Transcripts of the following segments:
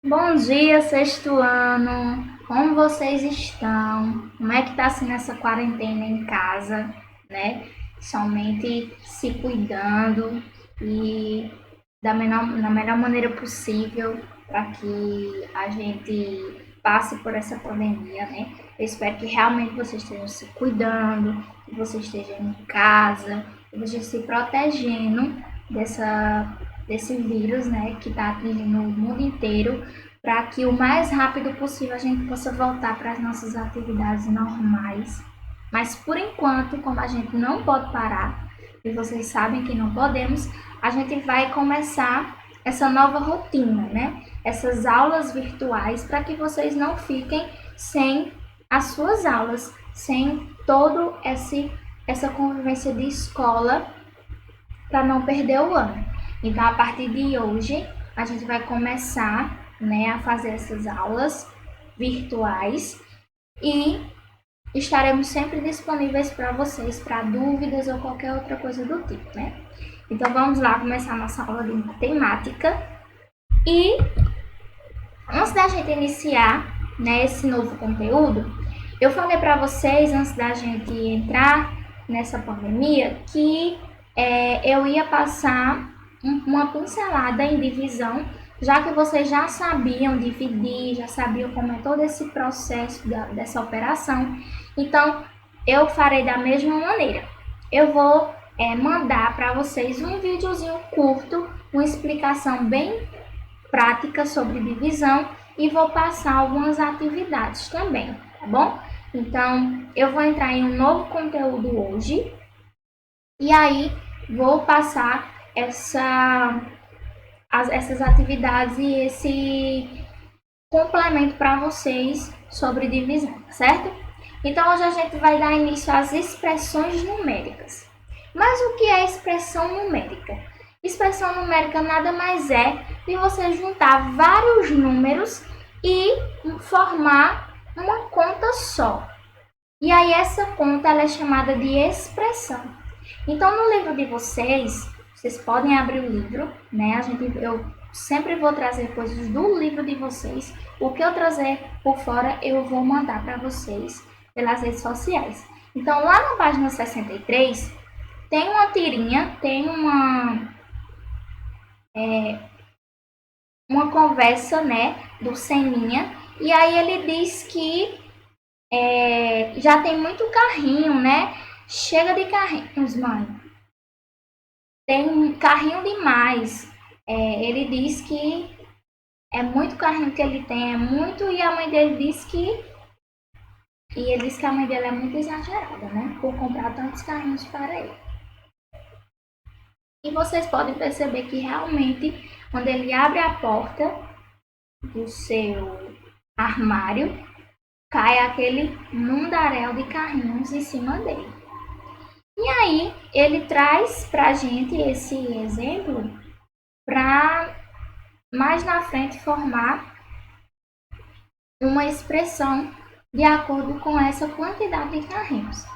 Bom dia, sexto ano. Como vocês estão? Como é que está sendo essa quarentena em casa, né? Somente se cuidando e da melhor maneira possível para que a gente passe por essa pandemia, né? Eu espero que realmente vocês estejam se cuidando, que vocês estejam em casa, que vocês se protegendo desse vírus, né, que está atingindo o mundo inteiro, para que o mais rápido possível a gente possa voltar para as nossas atividades normais. Mas por enquanto, como a gente não pode parar, e vocês sabem que não podemos, a gente vai começar essa nova rotina, né? Essas aulas virtuais para que vocês não fiquem sem as suas aulas, sem todo essa convivência de escola para não perder o ano. Então, a partir de hoje, a gente vai começar, né, a fazer essas aulas virtuais e estaremos sempre disponíveis para vocês, para dúvidas ou qualquer outra coisa do tipo, né? Então, vamos lá começar a nossa aula de matemática. E antes da gente iniciar, né, esse novo conteúdo, eu falei para vocês, antes da gente entrar nessa pandemia, que eu ia passar uma pincelada em divisão, já que vocês já sabiam dividir, já sabiam como é todo esse processo dessa operação. Então, eu farei da mesma maneira. Eu vou mandar para vocês um videozinho curto, uma explicação bem prática sobre divisão e vou passar algumas atividades também, tá bom? Então, eu vou entrar em um novo conteúdo hoje e aí vou passar essas atividades e esse complemento para vocês sobre divisão, certo? Então, hoje a gente vai dar início às expressões numéricas. Mas o que é expressão numérica? Expressão numérica nada mais é de você juntar vários números e formar uma conta só. E aí essa conta ela é chamada de expressão. Então no livro de vocês podem abrir o livro, né? Eu sempre vou trazer coisas do livro de vocês. O que eu trazer por fora eu vou mandar para vocês pelas redes sociais. Então lá na página 63 tem uma tirinha, tem uma conversa, né, do Seninha, e aí ele diz que já tem muito carrinho, né? Chega de carrinhos, mãe. Tem um carrinho demais. Ele diz que é muito carrinho que ele tem, é muito, e a mãe dele diz que. E ele diz que a mãe dele é muito exagerada, né? Por comprar tantos carrinhos para ele. E vocês podem perceber que realmente, quando ele abre a porta do seu armário, cai aquele mundaréu de carrinhos em cima dele. E aí, ele traz pra gente esse exemplo para mais na frente formar uma expressão de acordo com essa quantidade de carrinhos.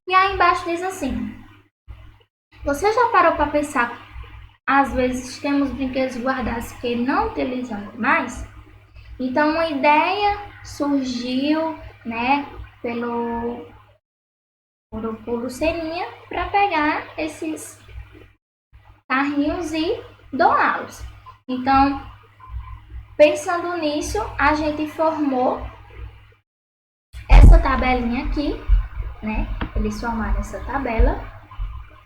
E aí embaixo diz assim: você já parou para pensar, às vezes temos brinquedos guardados que não utilizamos mais? Então uma ideia surgiu, né, por Seninha para pegar esses carrinhos e doá-los. Então, pensando nisso, a gente formou essa tabelinha aqui, né? Eles formaram essa tabela.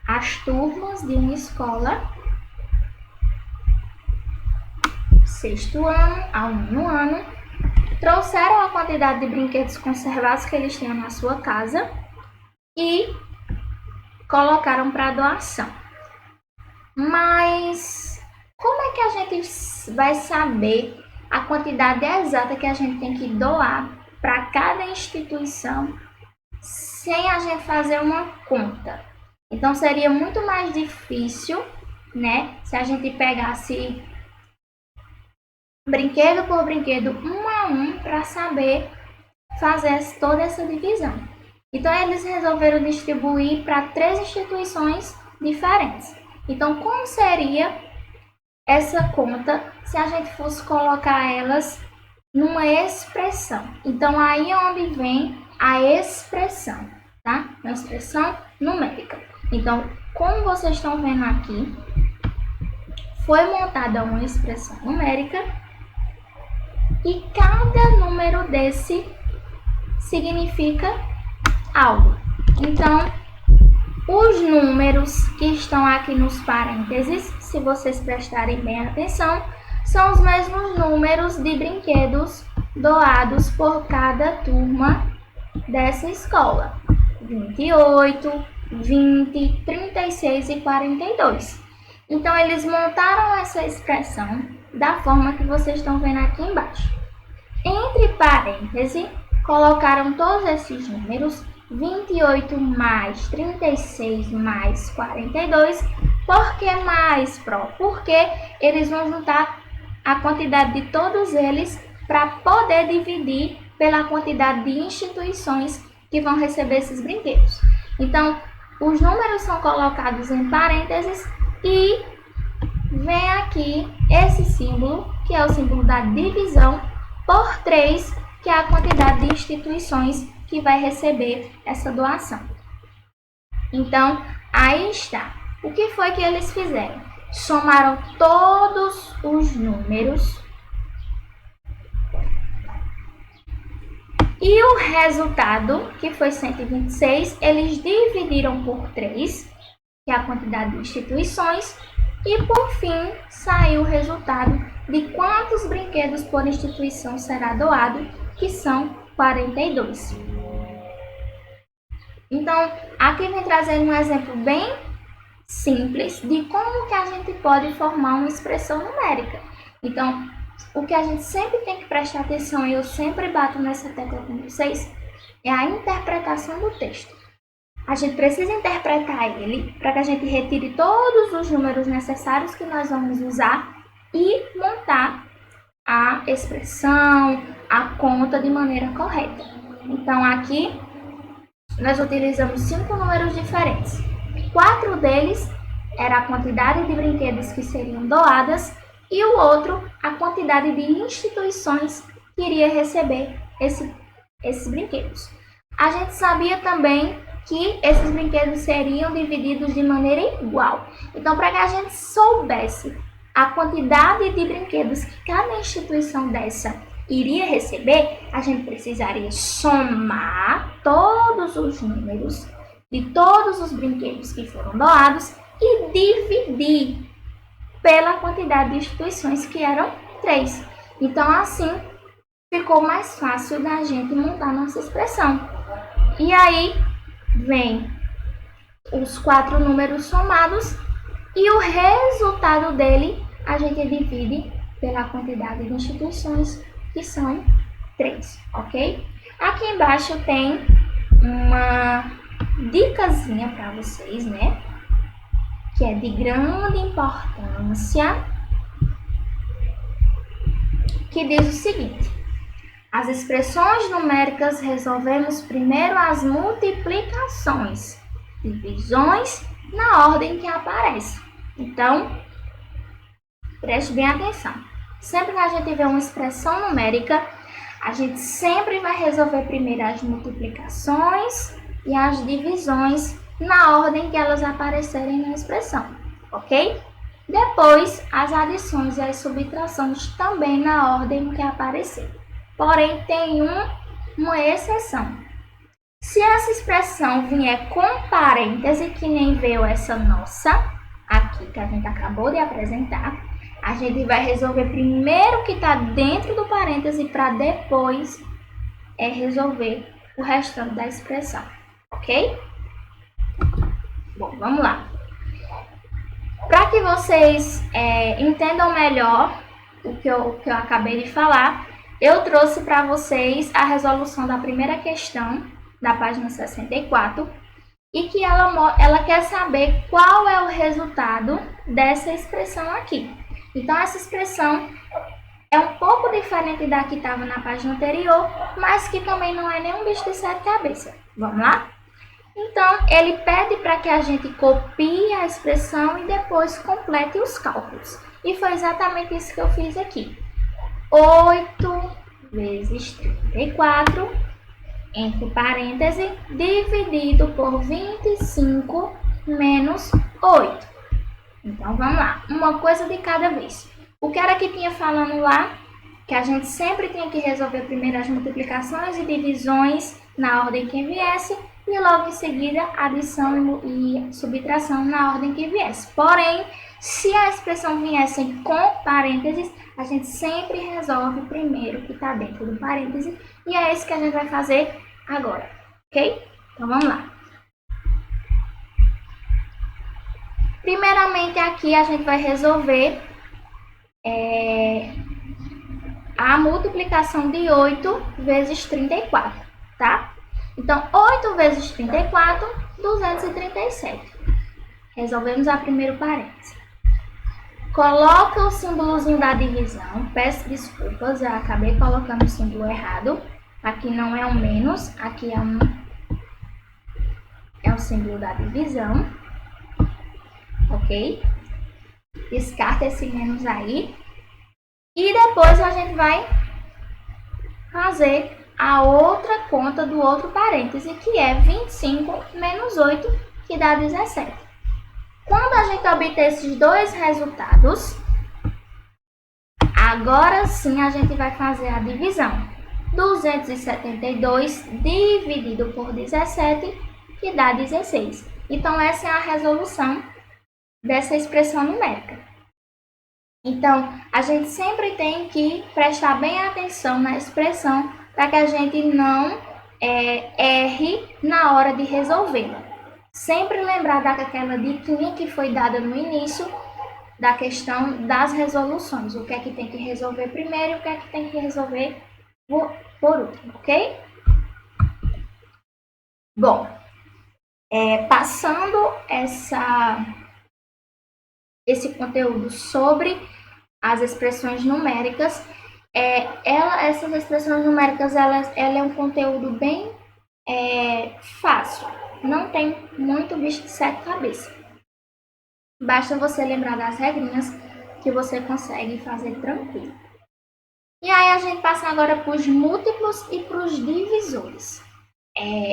As turmas de uma escola, sexto ano ao nono ano, trouxeram a quantidade de brinquedos conservados que eles tinham na sua casa e colocaram para doação. Mas como é que a gente vai saber a quantidade exata que a gente tem que doar para cada instituição sem a gente fazer uma conta? Então seria muito mais difícil, né, se a gente pegasse brinquedo por brinquedo, um a um, para saber fazer toda essa divisão. Então eles resolveram distribuir para 3 instituições diferentes. Então como seria essa conta se a gente fosse colocar elas numa expressão. Então, aí é onde vem a expressão, tá? Uma expressão numérica. Então, como vocês estão vendo aqui, foi montada uma expressão numérica e cada número desse significa algo. Então, os números que estão aqui nos parênteses, se vocês prestarem bem atenção, são os mesmos números de brinquedos doados por cada turma dessa escola. 28, 20, 36 e 42. Então, eles montaram essa expressão da forma que vocês estão vendo aqui embaixo. Entre parênteses, colocaram todos esses números, 28 mais 36 mais 42. Por que mais, Pro? Porque eles vão juntar a quantidade de todos eles para poder dividir pela quantidade de instituições que vão receber esses brinquedos. Então, os números são colocados em parênteses e vem aqui esse símbolo, que é o símbolo da divisão, por 3, que é a quantidade de instituições que vai receber essa doação. Então, aí está. O que foi que eles fizeram? Somaram todos os números e o resultado, que foi 126, eles dividiram por 3, que é a quantidade de instituições, e por fim saiu o resultado de quantos brinquedos por instituição será doado, que são 42. Então, aqui vem trazendo um exemplo bem simples de como que a gente pode formar uma expressão numérica. Então, o que a gente sempre tem que prestar atenção, e eu sempre bato nessa tecla com vocês, é a interpretação do texto. A gente precisa interpretar ele para que a gente retire todos os números necessários que nós vamos usar e montar a expressão, a conta de maneira correta. Então, aqui nós utilizamos 5 números diferentes. 4 deles era a quantidade de brinquedos que seriam doadas e o outro a quantidade de instituições que iria receber esses brinquedos. A gente sabia também que esses brinquedos seriam divididos de maneira igual. Então, para que a gente soubesse a quantidade de brinquedos que cada instituição dessa iria receber, a gente precisaria somar todos os números de todos os brinquedos que foram doados e dividir pela quantidade de instituições, que eram 3. Então, assim, ficou mais fácil da gente montar nossa expressão. E aí, vem os 4 números somados e o resultado dele a gente divide pela quantidade de instituições, que são 3, ok? Aqui embaixo tem uma dicasinha para vocês, né? Que é de grande importância, que diz o seguinte: as expressões numéricas resolvemos primeiro as multiplicações, divisões na ordem que aparece. Então, preste bem atenção. Sempre que a gente vê uma expressão numérica, a gente sempre vai resolver primeiro as multiplicações e as divisões na ordem que elas aparecerem na expressão, ok? Depois, as adições e as subtrações também na ordem que aparecer. Porém, tem uma exceção. Se essa expressão vier com parêntese, que nem veio essa nossa aqui, que a gente acabou de apresentar, a gente vai resolver primeiro o que está dentro do parêntese para depois resolver o restante da expressão, ok? Bom, vamos lá. Para que vocês entendam melhor o que eu acabei de falar, eu trouxe para vocês a resolução da primeira questão, da página 64, e que ela quer saber qual é o resultado dessa expressão aqui. Então, essa expressão é um pouco diferente da que estava na página anterior, mas que também não é nenhum bicho de 7 cabeças. Vamos lá? Então, ele pede para que a gente copie a expressão e depois complete os cálculos. E foi exatamente isso que eu fiz aqui. 8 vezes 34, entre parênteses, dividido por 25 menos 8. Então, vamos lá. Uma coisa de cada vez. O que era que tinha falando lá? Que a gente sempre tinha que resolver primeiro as multiplicações e divisões na ordem que viesse e logo em seguida adição e subtração na ordem que viesse. Porém, se a expressão viesse com parênteses, a gente sempre resolve primeiro o que está dentro do parêntese e é isso que a gente vai fazer agora, ok? Então, vamos lá. Primeiramente, aqui a gente vai resolver a multiplicação de 8 vezes 34, tá? Então, 8 vezes 34, 237. Resolvemos a primeiro parêntese. Coloca o símbolozinho da divisão. Peço desculpas, eu acabei colocando o símbolo errado. Aqui não é um menos, aqui é o símbolo da divisão. Ok? Descarta esse menos aí. E depois a gente vai fazer a outra conta do outro parêntese, que é 25 menos 8, que dá 17. Quando a gente obter esses dois resultados, agora sim a gente vai fazer a divisão. 272 dividido por 17, que dá 16. Então, essa é a resolução dessa expressão numérica. Então, a gente sempre tem que prestar bem atenção na expressão para que a gente não erre na hora de resolvê-la. Sempre lembrar daquela diquinha que foi dada no início da questão das resoluções. O que é que tem que resolver primeiro e o que é que tem que resolver por último, ok? Bom, passando esse conteúdo sobre as expressões numéricas, essas expressões numéricas, ela é um conteúdo bem fácil, não tem muito bicho de sete cabeças. Basta você lembrar das regrinhas que você consegue fazer tranquilo. E aí a gente passa agora para os múltiplos e para os divisores.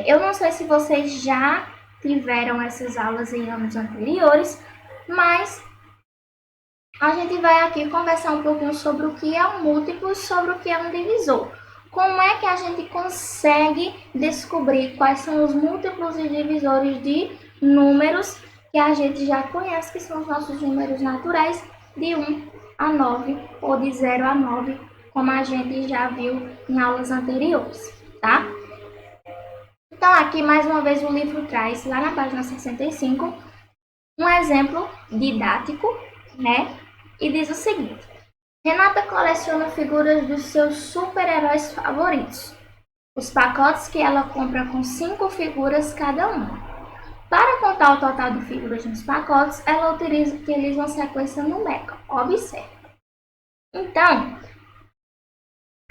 Eu não sei se vocês já tiveram essas aulas em anos anteriores, mas a gente vai aqui conversar um pouquinho sobre o que é um múltiplo e sobre o que é um divisor. Como é que a gente consegue descobrir quais são os múltiplos e divisores de números que a gente já conhece, que são os nossos números naturais, de 1 a 9 ou de 0 a 9, como a gente já viu em aulas anteriores, tá? Então, aqui, mais uma vez, o livro traz, lá na página 65, um exemplo didático, né? E diz o seguinte: Renata coleciona figuras dos seus super-heróis favoritos. Os pacotes que ela compra com 5 figuras cada uma. Para contar o total de figuras nos pacotes, ela utiliza uma sequência numérica. Observe. Então,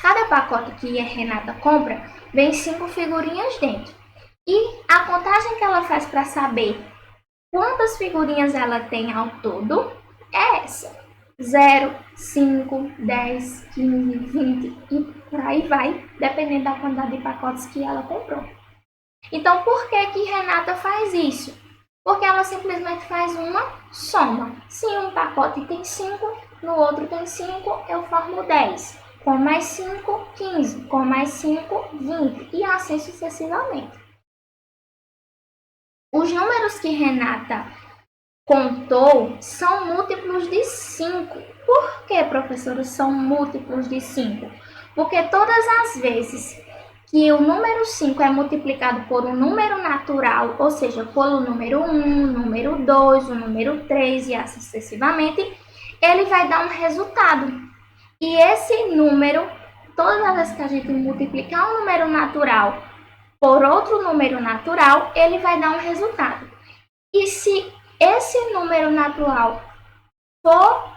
cada pacote que a Renata compra vem 5 figurinhas dentro. E a contagem que ela faz para saber quantas figurinhas ela tem ao todo é essa: 0, 5, 10, 15, 20 e por aí vai, dependendo da quantidade de pacotes que ela comprou. Então, por que Renata faz isso? Porque ela simplesmente faz uma soma. Se um pacote tem 5, no outro tem 5, eu formo 10. Com mais 5, 15. Com mais 5, 20. E assim sucessivamente. Os números que Renata contou são múltiplos de 5. Por que, professora, são múltiplos de 5? Porque todas as vezes que o número 5 é multiplicado por um número natural, ou seja, pelo número 1, número 2, o número 3 e assim sucessivamente, ele vai dar um resultado. E esse número, todas as vezes que a gente multiplicar um número natural por outro número natural, ele vai dar um resultado. E se esse número natural for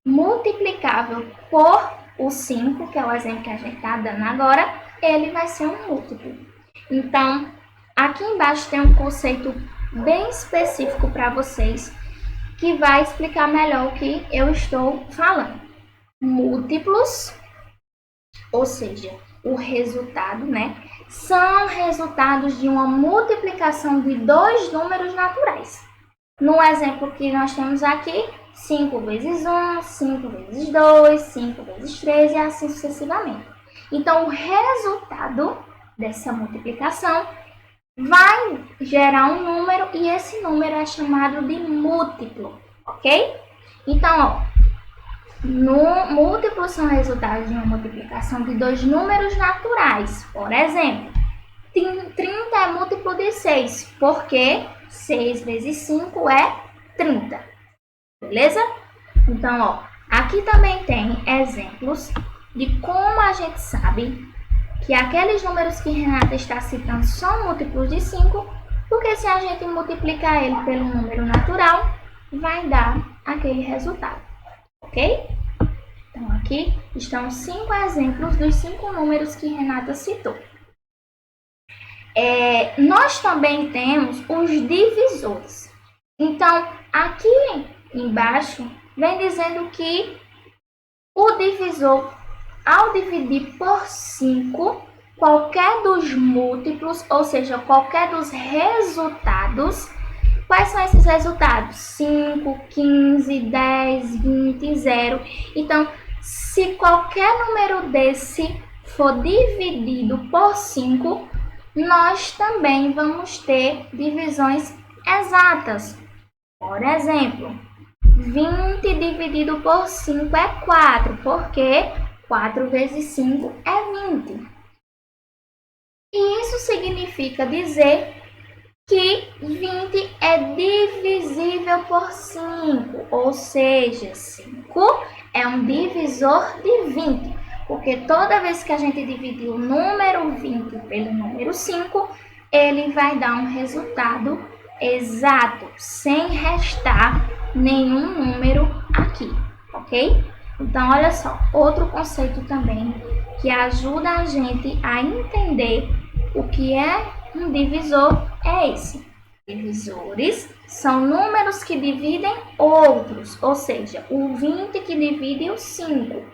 multiplicável por o 5, que é o exemplo que a gente está dando agora, ele vai ser um múltiplo. Então, aqui embaixo tem um conceito bem específico para vocês, que vai explicar melhor o que eu estou falando. Múltiplos, ou seja, o resultado, né? São resultados de uma multiplicação de dois números naturais. No exemplo que nós temos aqui, 5 vezes 1, 5 vezes 2, 5 vezes 3 e assim sucessivamente. Então, o resultado dessa multiplicação vai gerar um número e esse número é chamado de múltiplo, ok? Então, múltiplos são resultados de uma multiplicação de dois números naturais. Por exemplo, 30 é múltiplo de 6, porque 6 vezes 5 é 30. Beleza? Então, aqui também tem exemplos de como a gente sabe que aqueles números que Renata está citando são múltiplos de 5, porque se a gente multiplicar ele pelo número natural, vai dar aquele resultado, ok? Então, aqui estão 5 exemplos dos 5 números que Renata citou. Nós também temos os divisores. Então, aqui embaixo, vem dizendo que o divisor, ao dividir por 5, qualquer dos múltiplos, ou seja, qualquer dos resultados, quais são esses resultados? 5, 15, 10, 20, 0. Então, se qualquer número desse for dividido por 5, nós também vamos ter divisões exatas. Por exemplo, 20 dividido por 5 é 4, porque 4 vezes 5 é 20. E isso significa dizer que 20 é divisível por 5, ou seja, 5 é um divisor de 20, porque toda vez que a gente dividir o número 20 pelo número 5, ele vai dar um resultado exato, sem restar nenhum número aqui, ok? Então, olha só, outro conceito também que ajuda a gente a entender o que é um divisor é esse. Divisores são números que dividem outros, ou seja, o 20 que divide o 5,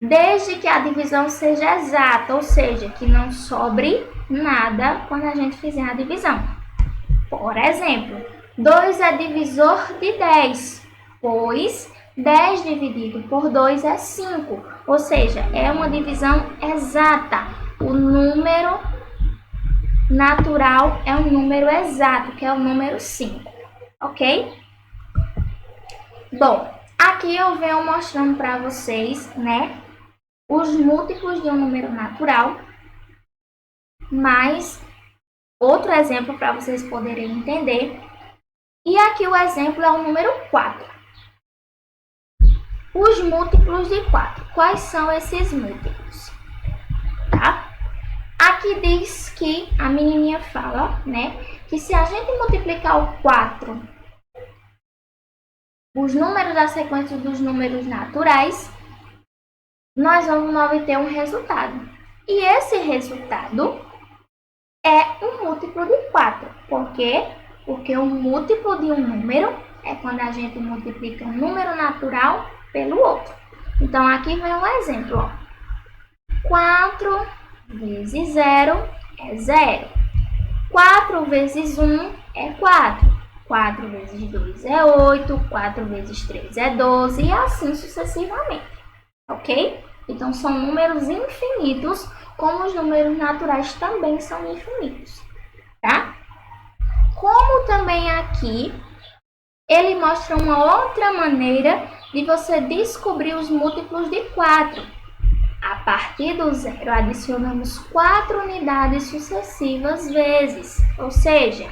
desde que a divisão seja exata, ou seja, que não sobre nada quando a gente fizer a divisão. Por exemplo, 2 é divisor de 10, pois 10 dividido por 2 é 5, ou seja, é uma divisão exata. O número natural é um número exato, que é o número 5, ok? Bom, aqui eu venho mostrando para vocês, né, os múltiplos de um número natural, mas outro exemplo para vocês poderem entender. E aqui o exemplo é o número 4. Os múltiplos de 4. Quais são esses múltiplos? Tá? Aqui diz que a menininha fala, né, que se a gente multiplicar o 4, os números da sequência dos números naturais, nós vamos obter um resultado. E esse resultado é um múltiplo de 4. Por quê? Porque o múltiplo de um número é quando a gente multiplica um número natural pelo outro. Então, aqui vem um exemplo. Ó. 4 vezes 0 é 0. 4 vezes 1 é 4. 4 vezes 2 é 8. 4 vezes 3 é 12. E assim sucessivamente. Ok? Então, são números infinitos, como os números naturais também são infinitos. Tá? Como também aqui, ele mostra uma outra maneira de você descobrir os múltiplos de 4. A partir do 0, adicionamos 4 unidades sucessivas vezes, ou seja,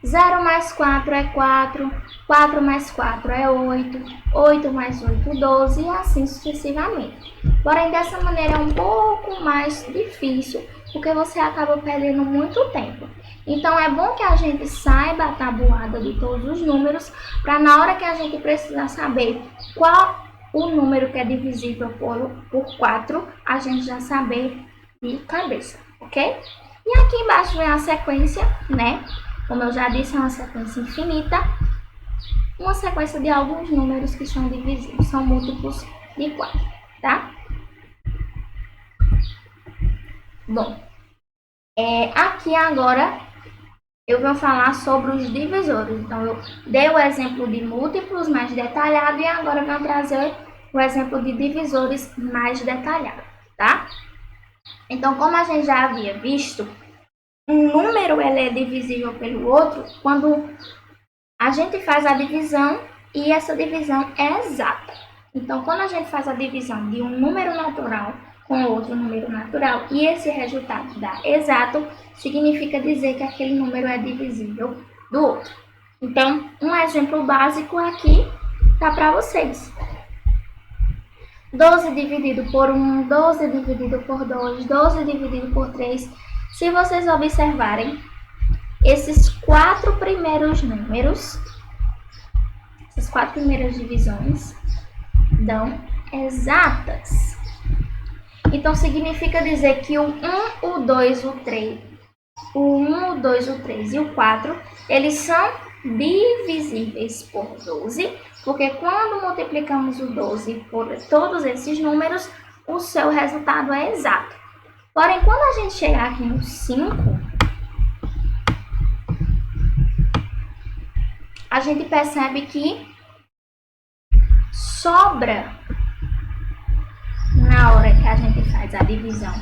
0 mais 4 é 4, 4 mais 4 é 8, 8 mais 8, 12 e assim sucessivamente. Porém, dessa maneira é um pouco mais difícil, porque você acaba perdendo muito tempo. Então, é bom que a gente saiba a tabuada de todos os números, para na hora que a gente precisar saber qual o número que é divisível por 4, a gente já saber de cabeça, ok? E aqui embaixo vem a sequência, né? Como eu já disse, é uma sequência infinita. uma sequência de alguns números que são divisíveis, são múltiplos de 4, tá? Bom, aqui agora eu vou falar sobre os divisores. Então, eu dei o exemplo de múltiplos mais detalhado e agora eu vou trazer o exemplo de divisores mais detalhado, tá? Então, como a gente já havia visto, um número ele é divisível pelo outro quando a gente faz a divisão e essa divisão é exata. Então, quando a gente faz a divisão de um número natural com outro número natural e esse resultado dá exato, significa dizer que aquele número é divisível do outro. Então, um exemplo básico aqui tá para vocês. 12 dividido por 1, 12 dividido por 2, 12 dividido por 3. Se vocês observarem, esses 4 primeiros números, essas 4 primeiras divisões, dão exatas. Então, significa dizer que o 1, o 2, o 3, o 1, o 2, o 3 e o 4, eles são divisíveis por 12, porque quando multiplicamos o 12 por todos esses números, o seu resultado é exato. Porém, quando a gente chegar aqui no 5, a gente percebe que sobra na hora que a gente faz a divisão.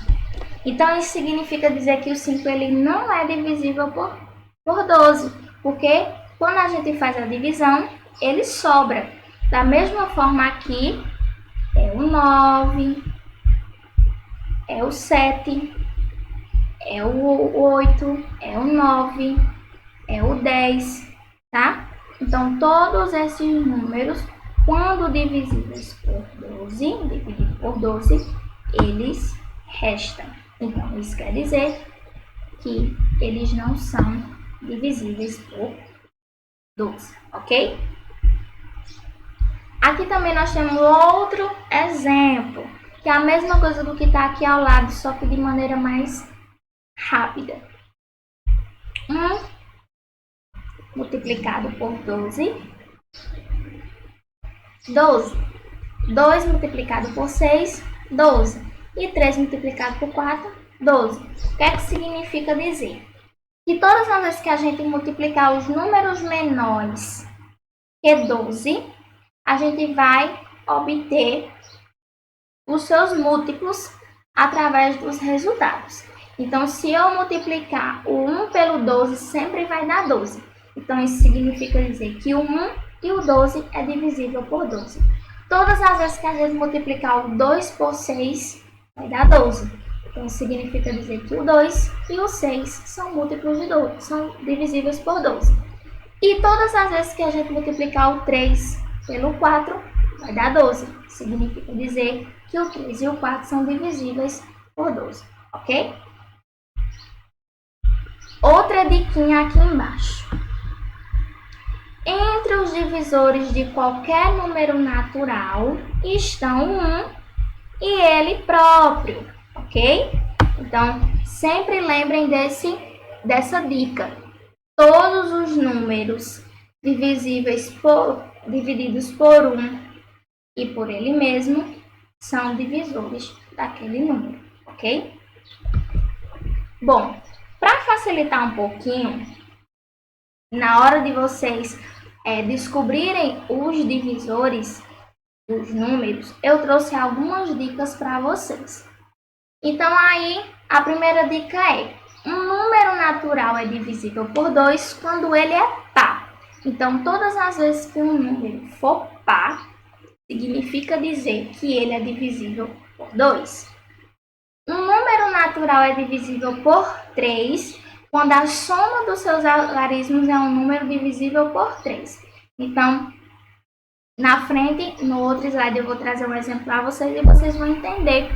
Então, isso significa dizer que o 5 ele não é divisível por 12, porque quando a gente faz a divisão, ele sobra. Da mesma forma aqui, é o 9, é o 7, é o 8, é o 9, é o 10, tá? Então, todos esses números, quando divisíveis por 12, dividido por 12, eles restam. Então, isso quer dizer que eles não são divisíveis por 12, ok? Aqui também nós temos outro exemplo, que é a mesma coisa do que está aqui ao lado, só que de maneira mais rápida. 1 multiplicado por 12, 12. 2 multiplicado por 6, 12. E 3 multiplicado por 4, 12. O que é que significa dizer? Que todas as vezes que a gente multiplicar os números menores que 12, a gente vai obter os seus múltiplos através dos resultados. Então, se eu multiplicar o 1 pelo 12, sempre vai dar 12. Então, isso significa dizer que o 1 e o 12 é divisível por 12. Todas as vezes que a gente multiplicar o 2 por 6, vai dar 12. Então, significa dizer que o 2 e o 6 são múltiplos de 12, são divisíveis por 12. E todas as vezes que a gente multiplicar o 3 pelo 4, vai dar 12. Significa dizer que o 3 e o 4 são divisíveis por 12, ok? Outra diquinha aqui embaixo. Entre os divisores de qualquer número natural estão o 1 e ele próprio, ok? Então, sempre lembrem dessa dica. Todos os números divididos por 1 e por ele mesmo são divisores daquele número, ok? Bom, para facilitar um pouquinho, na hora de vocês descobrirem os divisores dos números, eu trouxe algumas dicas para vocês. Então, aí, a primeira dica é: um número natural é divisível por 2 quando ele é par. Então, todas as vezes que um número for par, significa dizer que ele é divisível por 2. Um número natural é divisível por 3 quando a soma dos seus algarismos é um número divisível por 3. Então, na frente, no outro slide, eu vou trazer um exemplo para vocês e vocês vão entender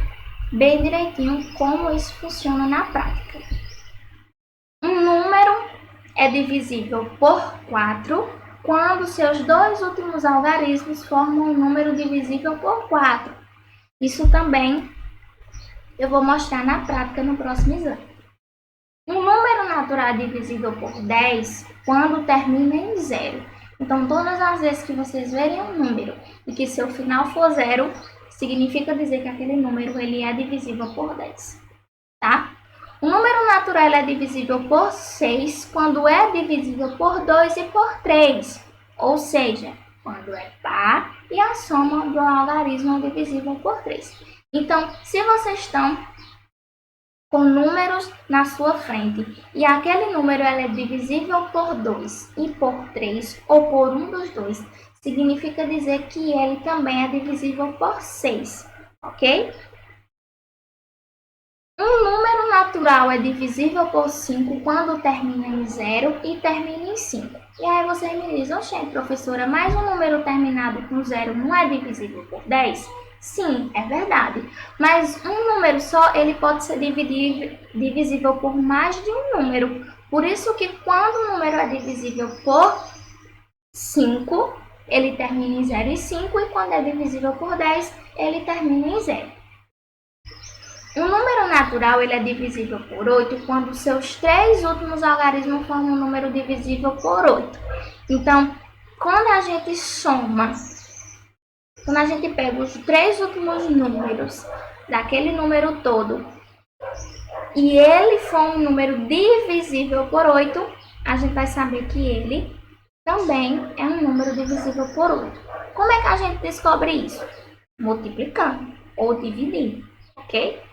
bem direitinho como isso funciona na prática. Um número é divisível por 4 quando seus dois últimos algarismos formam um número divisível por 4. Isso também eu vou mostrar na prática no próximo exame. Um número natural é divisível por 10 quando termina em 0. Então, todas as vezes que vocês verem um número e que seu final for 0, significa dizer que aquele número ele é divisível por 10, tá? O número natural é divisível por 6 quando é divisível por 2 e por 3, ou seja, quando é par e a soma do algarismo é divisível por 3. Então, se vocês estão com números na sua frente e aquele número é divisível por 2 e por 3 ou por um dos dois, significa dizer que ele também é divisível por 6, ok? Um número natural é divisível por 5 quando termina em 0 e termina em 5. E aí você me diz, oxê, professora, mas um número terminado com 0 não é divisível por 10? Sim, é verdade. Mas um número só, ele pode ser divisível por mais de um número. Por isso que quando o número é divisível por 5, ele termina em 0 e 5. E quando é divisível por 10, ele termina em 0. Um número natural ele é divisível por 8 quando seus 3 últimos algarismos formam um número divisível por 8. Então, quando a gente soma, quando a gente pega os 3 últimos números daquele número todo e ele for um número divisível por 8, a gente vai saber que ele também é um número divisível por 8. Como é que a gente descobre isso? Multiplicando ou dividindo, ok?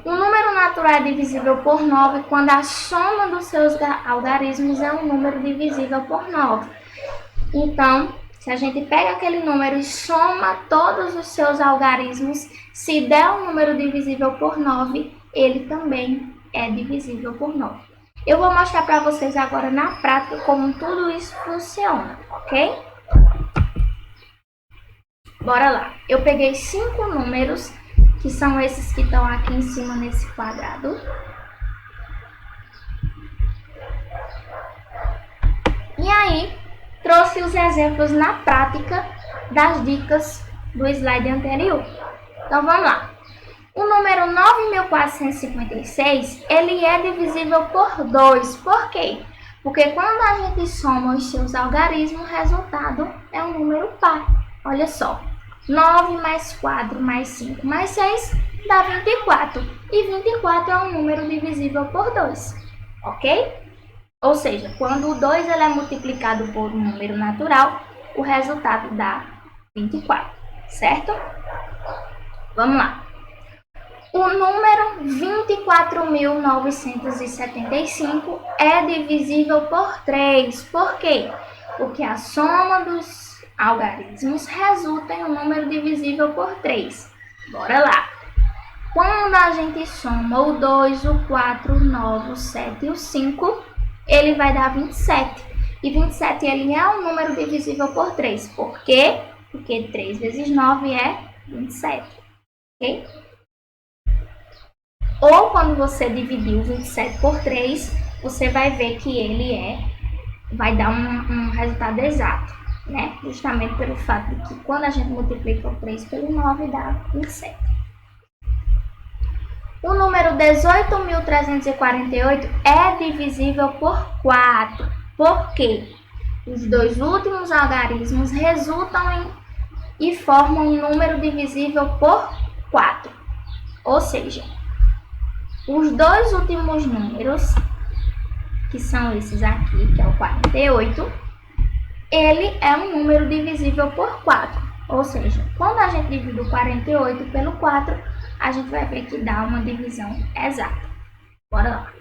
Um número natural é divisível por 9 quando a soma dos seus algarismos é um número divisível por 9. Então, se a gente pega aquele número e soma todos os seus algarismos, se der um número divisível por 9, ele também é divisível por 9. Eu vou mostrar para vocês agora na prática como tudo isso funciona, ok? Bora lá. Eu peguei 5 números, que são esses que estão aqui em cima nesse quadrado. E aí, trouxe os exemplos na prática das dicas do slide anterior. Então, vamos lá. O número 9.456, ele é divisível por 2. Por quê? Porque quando a gente soma os seus algarismos, o resultado é um número par. Olha só. 9 mais 4 mais 5 mais 6 dá 24. E 24 é um número divisível por 2. Ok? Ou seja, quando o 2 ele é multiplicado por um número natural, o resultado dá 24. Certo? Vamos lá. O número 24.975 é divisível por 3. Por quê? Porque a soma dos algarismos resulta em um número divisível por 3. Bora lá! Quando a gente soma o 2, o 4, o 9, o 7 e o 5, ele vai dar 27. E 27 ele é um número divisível por 3. Por quê? Porque 3 vezes 9 é 27. Ok? Ou quando você dividir o 27 por 3, você vai ver que ele vai dar um resultado exato, né? Justamente pelo fato de que quando a gente multiplica o 3 pelo 9, dá 27. O número 18.348 é divisível por 4. Por quê? Os dois últimos algarismos resultam e formam um número divisível por 4. Ou seja, os dois últimos números, que são esses aqui, que é o 48, ele é um número divisível por 4. Ou seja, quando a gente divide o 48 pelo 4, a gente vai ver que dá uma divisão exata. Bora lá.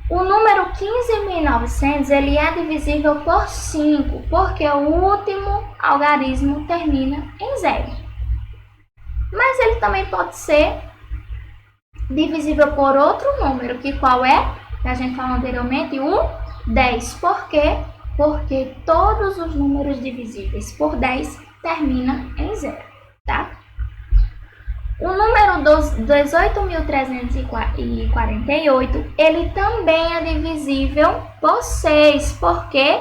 O número 15.900, ele é divisível por 5, porque o último algarismo termina em 0. Mas ele também pode ser divisível por outro número, que qual é? Que a gente falou anteriormente, o 10. Por quê? Porque todos os números divisíveis por 10 terminam em 0, tá? O número 18.348, ele também é divisível por 6. Por quê?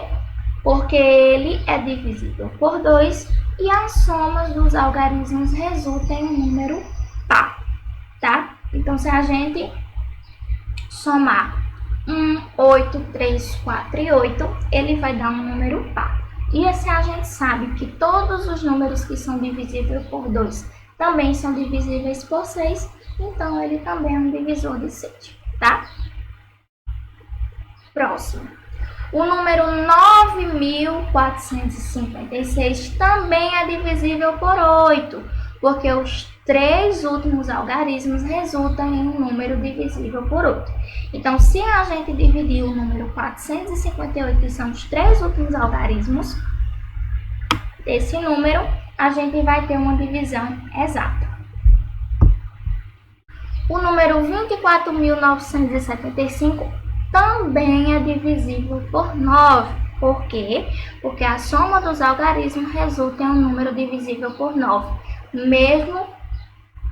Porque ele é divisível por 2 e as somas dos algarismos resultam em um número par, tá? Então, se a gente somar 8, 3, 4 e 8, ele vai dar um número par. E se a gente sabe que todos os números que são divisíveis por 2 também são divisíveis por 6, então ele também é um divisor de 6, tá? Próximo. O número 9.456 também é divisível por 8, porque os 3 últimos algarismos resultam em um número divisível por 8. Então, se a gente dividir o número 458, que são os 3 últimos algarismos desse número, a gente vai ter uma divisão exata. O número 24.975 também é divisível por 9. Por quê? Porque a soma dos algarismos resulta em um número divisível por 9, mesmo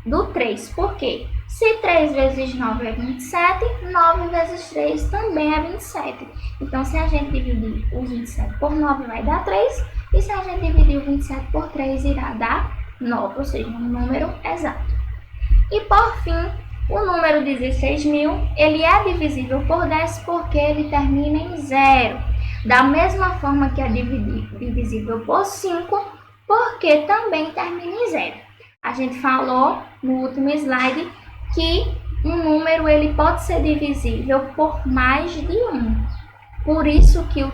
do 3. Por quê? Se 3 vezes 9 é 27, 9 vezes 3 também é 27. Então, se a gente dividir o 27 por 9, vai dar 3. E se a gente dividir o 27 por 3, irá dar 9, ou seja, um número exato. E, por fim, o número 16.000, ele é divisível por 10 porque ele termina em 0. Da mesma forma que é divisível por 5, porque também termina em 0. A gente falou no último slide que um número ele pode ser divisível por mais de 1. Por isso que o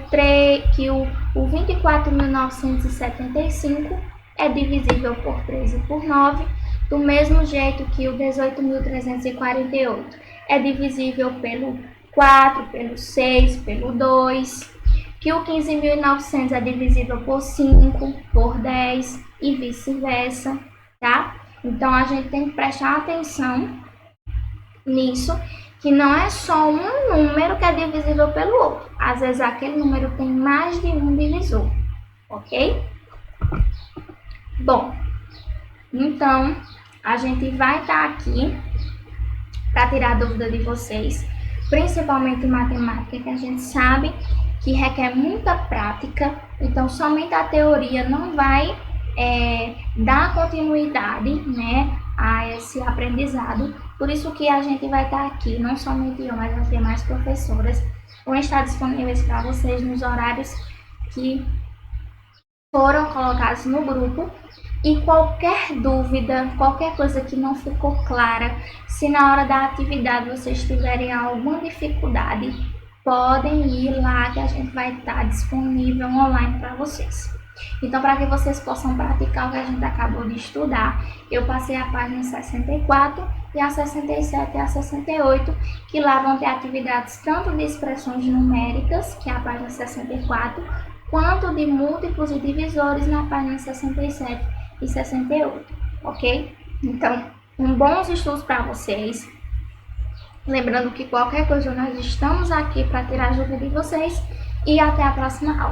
24.975 é divisível por 3 e por 9, do mesmo jeito que o 18.348 é divisível pelo 4, pelo 6, pelo 2, que o 15.900 é divisível por 5, por 10 e vice-versa, tá? Então, a gente tem que prestar atenção nisso, que não é só um número que é divisível pelo outro. Às vezes, aquele número tem mais de um divisor, ok? Bom, então, a gente vai estar aqui para tirar dúvida de vocês, principalmente em matemática, que a gente sabe que requer muita prática, então somente a teoria não vai dar continuidade, né, a esse aprendizado. Por isso que a gente vai estar aqui, não somente eu, mas as demais professoras vão estar disponíveis para vocês nos horários que foram colocados no grupo. E qualquer dúvida, qualquer coisa que não ficou clara, se na hora da atividade vocês tiverem alguma dificuldade, podem ir lá que a gente vai estar disponível online para vocês. Então, para que vocês possam praticar o que a gente acabou de estudar, eu passei a página 64 e a 67 e a 68, que lá vão ter atividades tanto de expressões numéricas, que é a página 64, quanto de múltiplos e divisores na página 67 e 68, ok? Então, bons estudos para vocês. Lembrando que qualquer coisa nós estamos aqui para tirar a dúvida de vocês e até a próxima aula.